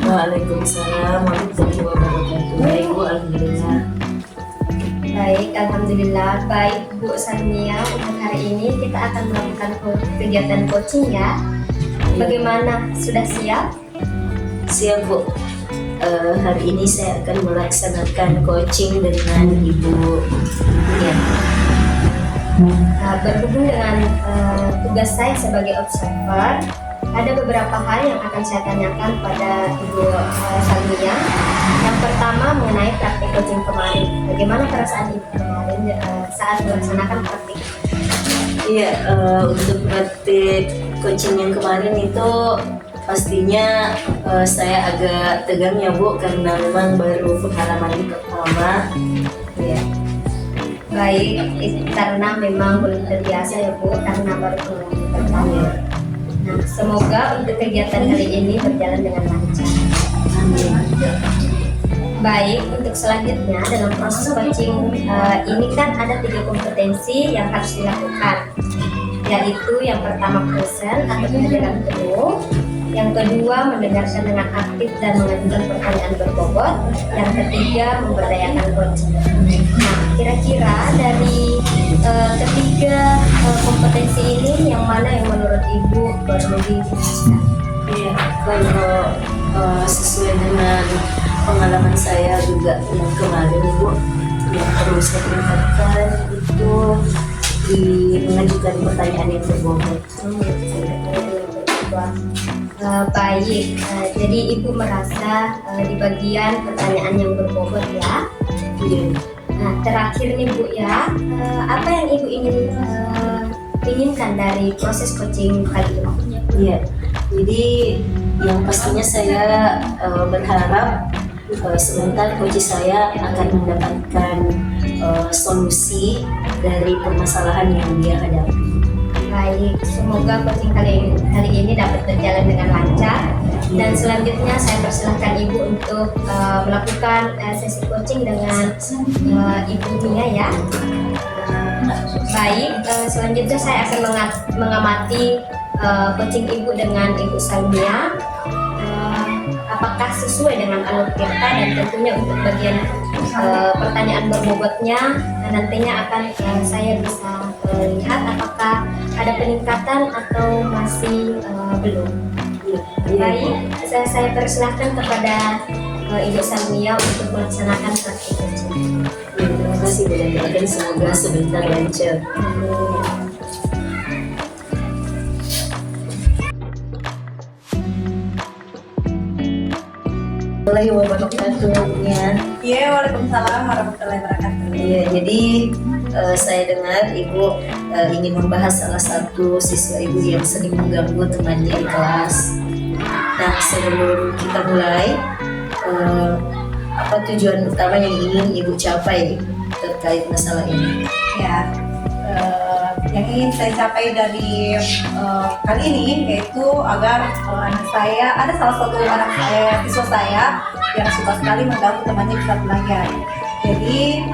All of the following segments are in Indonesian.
Waalaikumsalam warahmatullahi wabarakatuh. Baik Bu, alhamdulillah. Baik, alhamdulillah. Baik Bu Sania, untuk hari ini kita akan melakukan kegiatan coaching ya. Bagaimana? Sudah siap? Siap Bu. Hari ini saya akan melaksanakan coaching dengan Ibu. Ya. Berhubung dengan tugas saya sebagai observer, ada beberapa hal yang akan saya tanyakan pada Ibu Sania. Yang pertama mengenai praktik coaching kemarin. Bagaimana perasaan Ibu kemarin saat melaksanakan praktik? Iya, untuk praktik coaching yang kemarin itu pastinya saya agak tegang ya Bu, karena memang baru pengalaman pertama. Ya. Baik, karena memang belum terbiasa ya Bu, karena baru pengalaman pertama. Nah, semoga untuk kegiatan kali ini berjalan dengan lancar. Amin. Baik, untuk selanjutnya dalam proses coaching ini kan ada 3 kompetensi yang harus dilakukan, yaitu yang pertama present atau pendengaran penuh, yang kedua mendengarkan dengan aktif dan mengajukan pertanyaan berbobot, yang ketiga memberdayakan coaching. Nah, kira-kira dari ketiga kompetensi ini yang mana yang menurut Ibu lebih? Iya, kalau sesuai dengan pengalaman saya juga yang kemarin Bu, yang perlu saya tingkatkan itu di mengajukan pertanyaan yang berbobot. Baik, jadi Ibu merasa di bagian pertanyaan yang berbobot ya. Iya. Nah, terakhir nih Bu ya, apa yang Ibu inginkan dari proses coaching kali ini? Iya, jadi yang pastinya saya berharap sebentar coach saya akan mendapatkan solusi dari permasalahan yang dia hadapi. Baik, semoga coaching kali ini dapat berjalan dengan lancar. Dan selanjutnya saya persilahkan Ibu untuk melakukan sesi coaching dengan Ibu Mia ya. Baik, selanjutnya saya akan mengamati coaching Ibu dengan Ibu Sania. Apakah sesuai dengan alur kita, dan tentunya untuk bagian pertanyaan berbobotnya nantinya akan saya bisa lihat apakah ada peningkatan atau masih belum. Baik, saya persilahkan kepada Ibu Sania untuk melaksanakan praktik coaching. Terima kasih Bu, dan semoga sebentar lancar. Assalamualaikum warahmatullahi wabarakatuh. Iya, waalaikumsalam warahmatullahi wabarakatuh. Iya, jadi saya dengar Ibu ingin membahas salah satu siswa Ibu yang sering mengganggu temannya di kelas. Nah, sebelum kita mulai, apa tujuan utama yang ingin Ibu capai terkait masalah ini? Ya, yang ingin saya capai dari kali ini yaitu agar anak saya, ada salah satu anak saya, siswa saya yang suka sekali mengganggu temannya bisa belajar. Jadi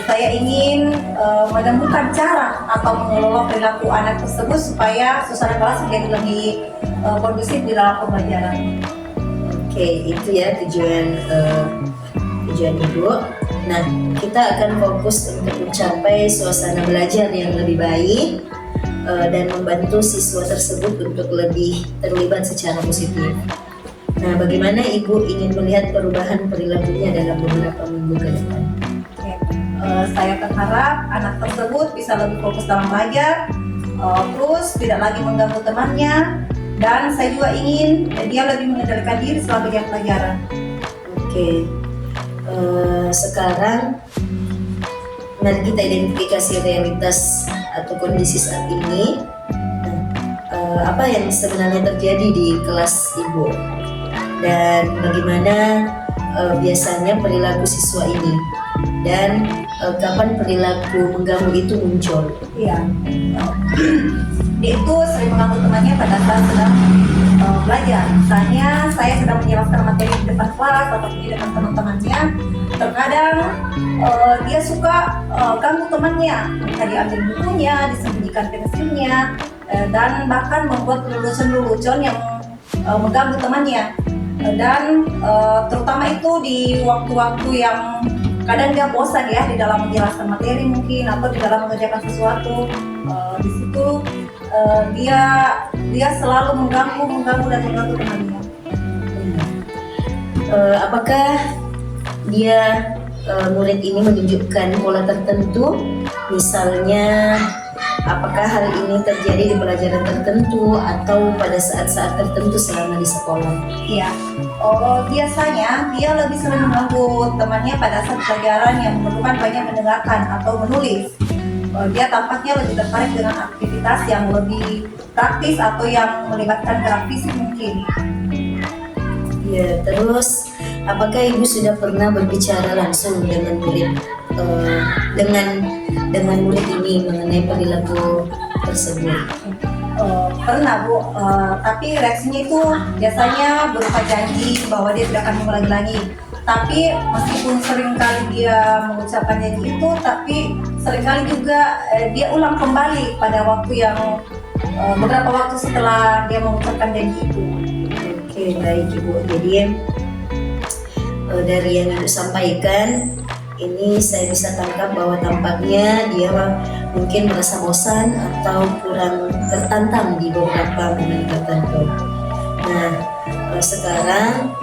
saya ingin menemukan cara atau mengelola perilaku anak tersebut supaya suasana kelas menjadi lebih kondusif di dalam pembelajaran. Oke, itu ya tujuan Ibu. Nah, kita akan fokus untuk mencapai suasana belajar yang lebih baik dan membantu siswa tersebut untuk lebih terlibat secara positif. Nah, bagaimana Ibu ingin melihat perubahan perilakunya dalam beberapa minggu ke depan? Oke. Saya berharap anak tersebut bisa lebih fokus dalam belajar, terus tidak lagi mengganggu temannya, dan saya juga ingin dia lebih mengendalikan diri selama dia pelajaran. Oke. Sekarang mari kita identifikasi realitas atau kondisi saat ini. Nah, apa yang sebenarnya terjadi di kelas Ibu, dan bagaimana biasanya perilaku siswa ini, dan kapan perilaku mengganggu itu muncul? Iya. Dia itu sering mengganggu temannya pada saat sedang belajar. Misalnya saya sedang menjelaskan materi di depan kelas atau di depan teman-temannya, terkadang dia suka ganggu temannya, entah diambil bukunya, disembunyikan pensilnya, dan bahkan membuat lelucon-lelucon yang mengganggu temannya. Dan terutama itu di waktu-waktu yang kadang dia bosan ya di dalam menjelaskan materi mungkin atau di dalam mengerjakan sesuatu. Di situ dia selalu mengganggu dan mengganggu temannya. Apakah dia murid ini menunjukkan pola tertentu, misalnya apakah hal ini terjadi di pelajaran tertentu atau pada saat-saat tertentu selama di sekolah? Iya. Biasanya dia lebih sering mengganggu temannya pada saat pelajaran yang memerlukan banyak mendengarkan atau menulis. Dia tampaknya lebih tertarik dengan aktivitas yang lebih praktis atau yang melibatkan gerak fisik mungkin. Ya, terus apakah ibu sudah pernah berbicara langsung dengan murid dengan murid ini mengenai perilaku tersebut? Pernah Bu, tapi reaksinya itu biasanya berupa janji bahwa dia tidak akan mengulangi lagi. Tapi meskipun seringkali dia mengucapkan janji itu, tapi seringkali juga dia ulang kembali pada waktu yang beberapa waktu setelah dia mengucapkan janji itu. Oke, baik Ibu. Jadi dari yang Ibu sampaikan, ini saya bisa tangkap bahwa tampaknya dia mungkin merasa bosan atau kurang tertantang di beberapa momen tertentu. Nah, sekarang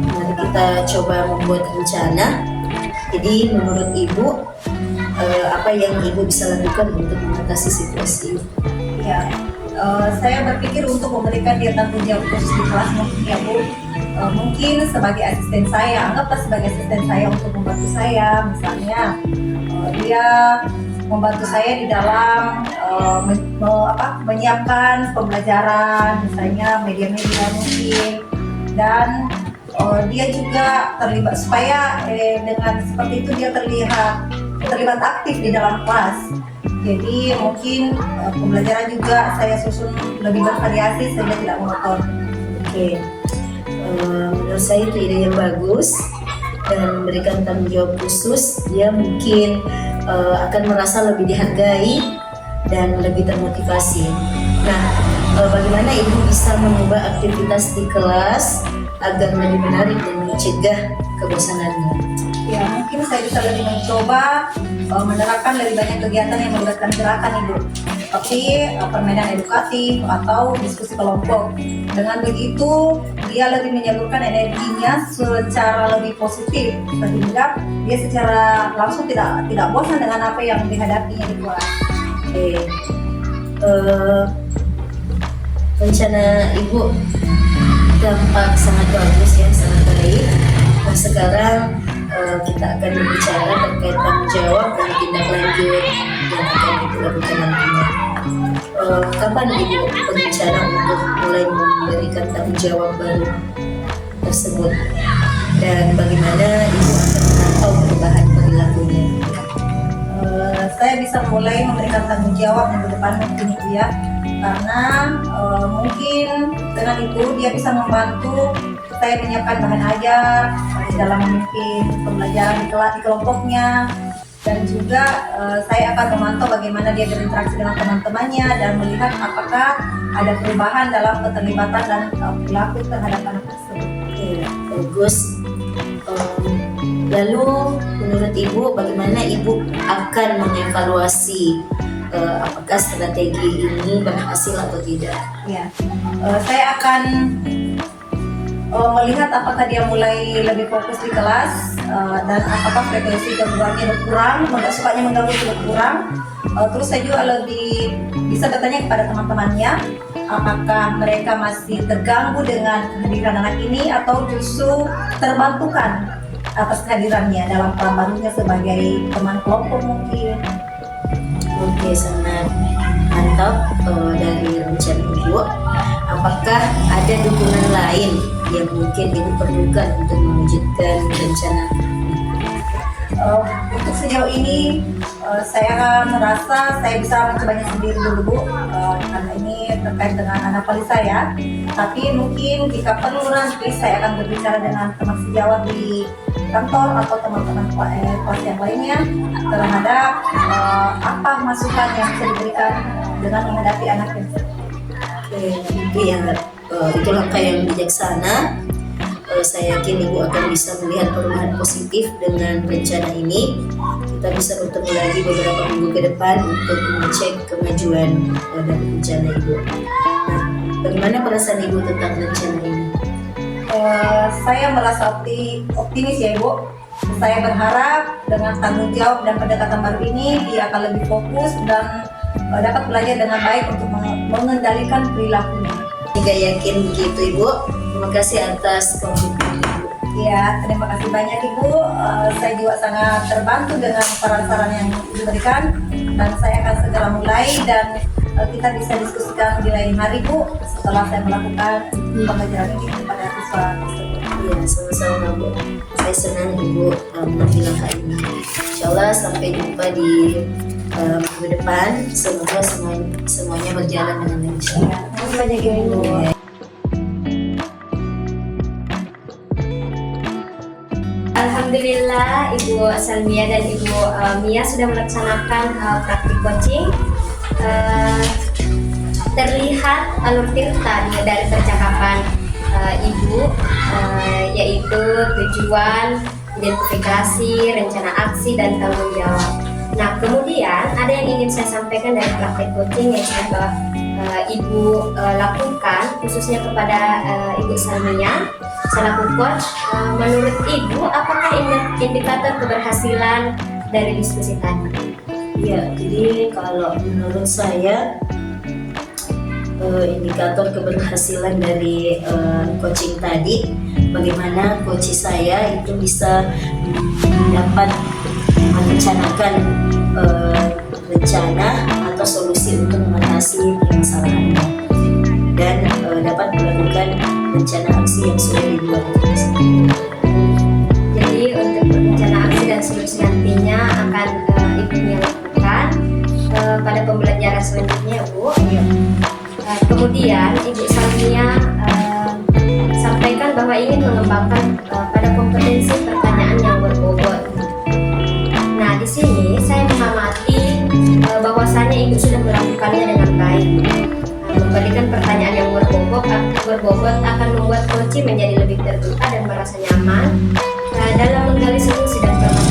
mari kita coba membuat rencana. Jadi menurut Ibu, apa yang Ibu bisa lakukan untuk mengatasi situasi ini? Ya, saya berpikir untuk memberikan dia tanggung jawab khusus di kelas mungkin ya Bu. Mungkin sebagai asisten saya, anggaplah sebagai asisten saya untuk membantu saya, misalnya dia membantu saya di dalam menyiapkan pembelajaran, misalnya media-media mungkin, dan dia juga terlibat supaya dengan seperti itu dia terlibat aktif di dalam kelas. Jadi mungkin pembelajaran juga saya susun lebih bervariasi sehingga tidak monoton. Oke. Menurut saya itu ide yang bagus dan memberikan tanggung jawab khusus. Dia mungkin akan merasa lebih dihargai dan lebih termotivasi. Nah, bagaimana Ibu bisa mengubah aktivitas di kelas agar lebih menarik dan mencegah kebosanannya? Ya, mungkin saya bisa lebih mencoba menerapkan lebih banyak kegiatan yang melibatkan gerakan Ibu, seperti permainan edukatif atau diskusi kelompok. Dengan begitu, dia lebih menyalurkan energinya secara lebih positif, sehingga dia secara langsung tidak bosan dengan apa yang dihadapinya di kelas. Oke. Rencana Ibu dampak sangat bagus ya, sangat baik. Nah, sekarang kita akan berbicara terkait tanggung jawab dan tindak lanjut yang akan Ibu lakukan nantinya. Kapan Ibu berencana untuk mulai memberikan tanggung jawab baru tersebut, dan bagaimana Ibu akan memantau perubahan perilakunya? Saya bisa mulai memberikan tanggung jawab minggu depan mungkin Ibu ya, karena mungkin dengan itu dia bisa membantu saya menyiapkan bahan ajar di dalam memimpin pembelajaran di kelompoknya, dan juga saya akan memantau bagaimana dia berinteraksi dengan teman-temannya dan melihat apakah ada perubahan dalam keterlibatan dan perilaku terhadap anak tersebut. Ya, bagus. Lalu menurut Ibu, bagaimana Ibu akan mengevaluasi apakah strategi ini berhasil atau tidak? Ya, saya akan melihat apakah dia mulai lebih fokus di kelas dan apakah frekuensi gangguannya berkurang, sukanya mengganggu berkurang. Terus saya juga lebih bisa bertanya kepada teman-temannya, apakah mereka masih terganggu dengan kehadiran anak ini atau justru terbantukan atas kehadirannya dalam peran barunya sebagai teman kelompok mungkin. Oke, sangat mantap dari rencana Ibu. Apakah ada dukungan lain yang mungkin Ibu perlukan untuk mewujudkan rencana? Untuk sejauh ini saya merasa saya bisa mencobanya sendiri dulu Bu, karena ini terkait dengan anak paling saya. Tapi mungkin jika perlu nanti saya akan berbicara dengan teman sejawat di kantor atau teman-teman kelas yang lainnya terhadap apa masukan yang bisa diberikan dengan menghadapi anak yang Oke, itu yang itu langkah yang bijaksana. Saya yakin Ibu akan bisa melihat perubahan positif dengan rencana ini. Kita bisa bertemu lagi beberapa minggu ke depan untuk mengecek kemajuan dari rencana Ibu. Nah, bagaimana perasaan Ibu tentang rencana ini? Saya merasa optimis ya Ibu. Saya berharap dengan tanggung jawab dan pendekatan baru ini dia akan lebih fokus dan dapat belajar dengan baik untuk mengendalikan perilakunya. Jika yakin begitu Ibu, terima kasih atas komitmen Ibu. Ya, terima kasih banyak Ibu. Saya juga sangat terbantu dengan saran-saran yang diberikan dan saya akan segera mulai dan kita bisa diskusikan di lain hari Bu setelah saya melakukan pembelajaran ini kepada siswa tersebut. Ya, sama-sama Bu. Saya senang Ibu mengambil langkah ini. Insyaallah sampai jumpa di minggu depan. Semoga semuanya berjalan dengan lancar. Ya, terima kasih banyak Ibu. Alhamdulillah Ibu Salmia dan Ibu Mia sudah melaksanakan praktik coaching. Terlihat alur tirta dari percakapan Ibu, yaitu tujuan, identifikasi, rencana aksi, dan tanggung jawab. Nah, kemudian ada yang ingin saya sampaikan dari praktik coaching yang sudah Ibu lakukan, khususnya kepada Ibu Salmia selaku coach. Menurut Ibu, apakah indikator keberhasilan dari diskusi tadi? Ya, jadi kalau menurut saya indikator keberhasilan dari coaching tadi, bagaimana coach saya itu bisa dapat merencanakan rencana atau solusi untuk mengatasi permasalahannya dan dapat melakukan rencana aksi yang sudah dibuat. Jadi untuk rencana aksi dan solusi nantinya akan Ibu Mia lakukan pada pembelajaran selanjutnya Bu. Kemudian Ibu Salmia sampaikan bahwa ingin mengembangkan pada kompetensi pertanyaan yang berbobot. Nah, di sini saya mengamati bahwasannya Ibu sudah melakukannya dengan baik. Memberikan pertanyaan yang berbobot akan membuat coach menjadi lebih terbuka dan merasa nyaman dalam menggali solusi dan permasalahan